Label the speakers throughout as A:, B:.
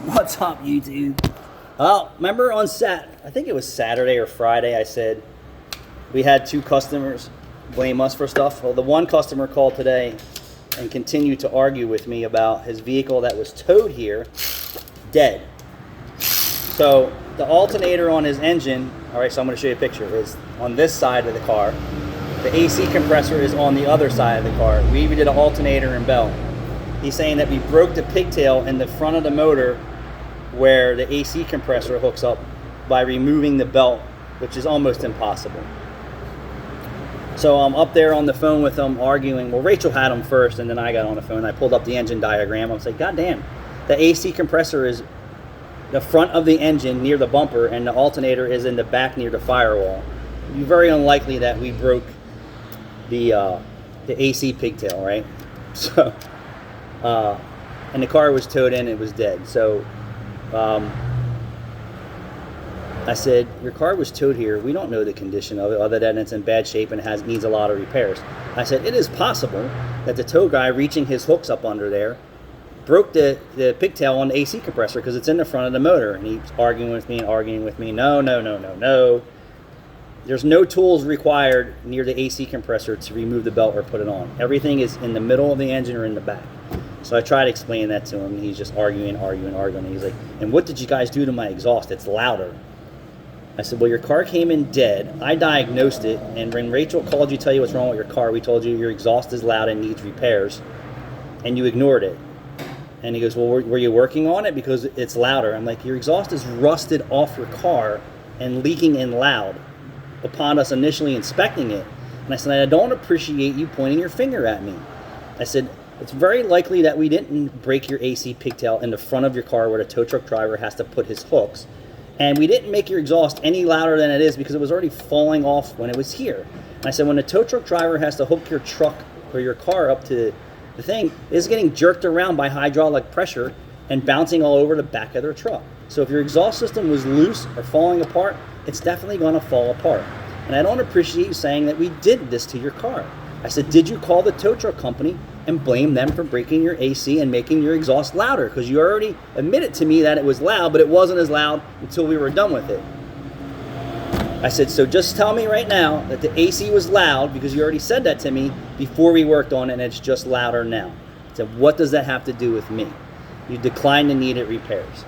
A: What's up, YouTube? Well, remember on I think it was Saturday or Friday, I said we had 2 customers blame us for stuff. Well, the one customer called today and continued to argue with me about his vehicle that was towed here, dead. So the alternator on his engine, all right, so I'm going to show you a picture, is on this side of the car. The AC compressor is on the other side of the car. We even did an alternator and belt. He's saying that we broke the pigtail in the front of the motor where the AC compressor hooks up by removing the belt, which is almost impossible. So I'm up there on the phone with him arguing. Well, Rachel had him first, and then I got on the phone. I pulled up the engine diagram. I was like, God damn, the AC compressor is the front of the engine near the bumper, and the alternator is in the back near the firewall. It'd be very unlikely that we broke the AC pigtail, right? So, and the car was towed in, it was dead. So I said, your car was towed here. We don't know the condition of it other than it's in bad shape and needs a lot of repairs. I said, it is possible that the tow guy reaching his hooks up under there broke the pigtail on the AC compressor because it's in the front of the motor. And he's arguing with me. No. There's no tools required near the AC compressor to remove the belt or put it on. Everything is in the middle of the engine or in the back. So I tried to explain that to him, and he's just arguing. And he's like, and what did you guys do to my exhaust? It's louder. I said, well, your car came in dead. I diagnosed it, and when Rachel called you to tell you what's wrong with your car, we told you your exhaust is loud and needs repairs, and you ignored it. And he goes, well, were you working on it because it's louder? I'm like, your exhaust is rusted off your car and leaking in loud upon us initially inspecting it. And I said, I don't appreciate you pointing your finger at me. I said, it's very likely that we didn't break your AC pigtail in the front of your car where the tow truck driver has to put his hooks. And we didn't make your exhaust any louder than it is because it was already falling off when it was here. And I said, when the tow truck driver has to hook your truck or your car up to the thing, it's getting jerked around by hydraulic pressure and bouncing all over the back of their truck. So if your exhaust system was loose or falling apart, it's definitely going to fall apart. And I don't appreciate you saying that we did this to your car. I said, did you call the tow truck company and blame them for breaking your AC and making your exhaust louder? Because you already admitted to me that it was loud, but it wasn't as loud until we were done with it. I said, so just tell me right now that the AC was loud because you already said that to me before we worked on it, and it's just louder now. I said, what does that have to do with me? You declined the needed repairs.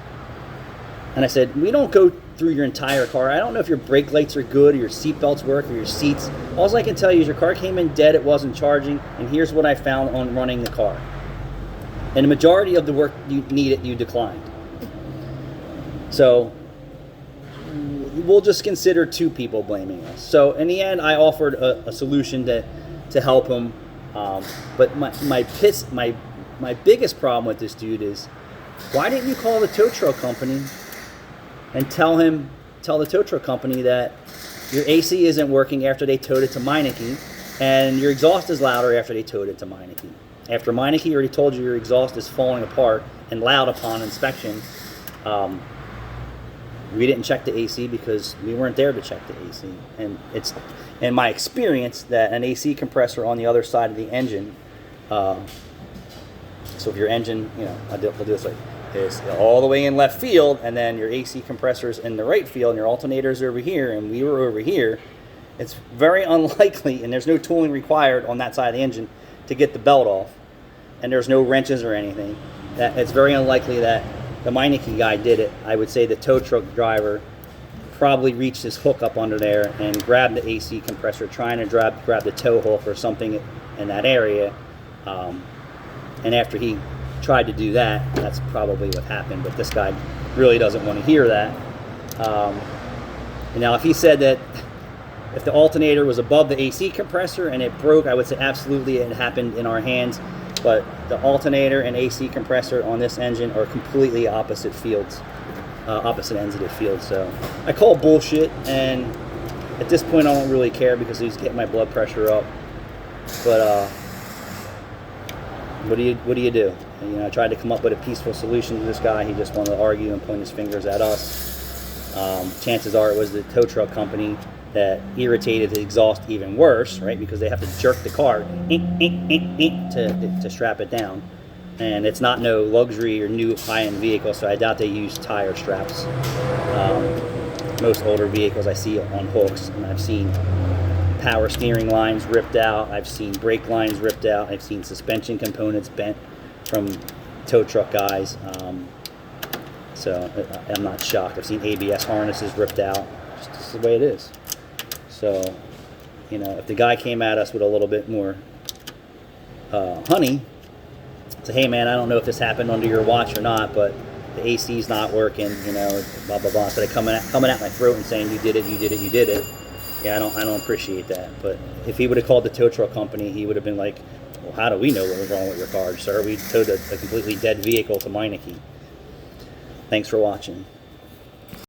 A: And I said, we don't go through your entire car. I don't know if your brake lights are good or your seat belts work or your seats. All I can tell you is your car came in dead, it wasn't charging, and here's what I found on running the car. And the majority of the work you needed, you declined. So we'll just consider 2 people blaming us. So in the end, I offered a solution to help him. But my biggest problem with this dude is, why didn't you call the tow truck company and tell the tow truck company that your AC isn't working after they towed it to Meineke, and your exhaust is louder after they towed it to Meineke? After Meineke already told you your exhaust is falling apart and loud upon inspection, we didn't check the AC because we weren't there to check the AC. And it's, in my experience, that an AC compressor on the other side of the engine, so if your engine, we'll do this way, is all the way in left field, and then your AC compressor's in the right field, and your alternator's over here, and we were over here, it's very unlikely, and there's no tooling required on that side of the engine to get the belt off, and there's no wrenches or anything, that it's very unlikely that the Meineke guy did it. I would say the tow truck driver probably reached his hook up under there and grabbed the AC compressor, trying to grab the tow hook or something in that area, and after he tried to do that, that's probably what happened. But this guy really doesn't want to hear that. And now, if he said that if the alternator was above the AC compressor and it broke, I would say absolutely it happened in our hands. But the alternator and AC compressor on this engine are completely opposite fields, opposite ends of the field. So I call bullshit, and at this point I don't really care because he's getting my blood pressure up. But what do you do? And, I tried to come up with a peaceful solution to this guy. He just wanted to argue and point his fingers at us. Chances are it was the tow truck company that irritated the exhaust even worse, right? Because they have to jerk the car to strap it down. and it's not no luxury or new high-end vehicle, so I doubt they use tire straps. Most older vehicles I see on hooks, and I've seen power steering lines ripped out, I've seen brake lines ripped out, I've seen suspension components bent from tow truck guys. So I'm not shocked. I've seen ABS harnesses ripped out. Just the way it is. So, you know, if the guy came at us with a little bit more honey, say, hey man, I don't know if this happened under your watch or not, but the AC's not working, you know, blah blah blah. So they're coming at my throat and saying, you did it. Yeah, I don't appreciate that. But if he would have called the tow truck company, he would have been like, well, how do we know what was wrong with your car, sir? We towed a completely dead vehicle to Meineke. Thanks for watching.